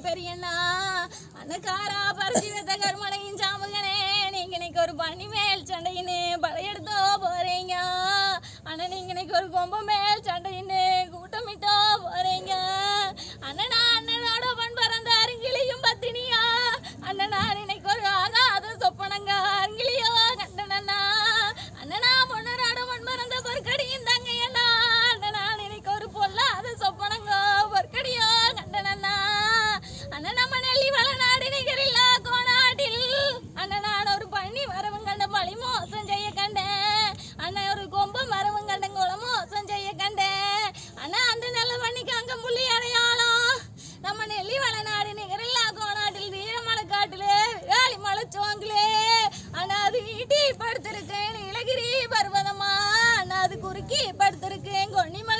பெரியண்ணா அண்ணக்காரா பறிச்சு வைத்த கருமலையும் சாமுகனே நீங்க இன்னைக்கு ஒரு பண்ணி மேல் சண்டையின்னு படையெடுத்தோ போறீங்க. அண்ணன் நீங்க இன்னைக்கு ஒரு கொம்ப மேல் சண்டையின்னு கூட்டமிட்டோ போறீங்க. அண்ணனா அண்ணனோட பண் பறந்த அருங்கிலியும் பத்தினியா அண்ணனா இன்னைக்கு ஒரு ஆகாத சொப்பனங்க அருங்கிலியோ கண்டனண்ணா. அண்ணனா பொண்ணரோட பண் பறந்த பொற்கடியும் தங்கையண்ணா அண்ணனா இன்னைக்கு ஒரு பொல்லாத சொப்பனங்க பொற்கடியோ கண்டனண்ணா. அண்ணன் நம்ம நெல்லி வளநாடு நிகரில்லா கோணாட்டில் அண்ணனான ஒரு பண்ணி வரவங்க கண்ட பழி மோசம் செய்ய கண்டேன். அண்ணன் ஒரு கொம்ப மரவங்க கண்ட குளம் மோசம் செய்ய கண்டேன். அண்ணா அந்த நல்ல பண்ணிக்கு அங்க புள்ளி அடையாளம் நம்ம நெல்லி வளநாடு நிகரில்லா கோணாட்டில் வீரமலை காட்டிலே வேலி மலை சோங்கிலே அண்ணா அது வீட்டி படுத்திருக்கேன் நீலகிரி பர்வதமா அண்ணா அது குறுக்கி படுத்திருக்கேன் கொன்னிமலை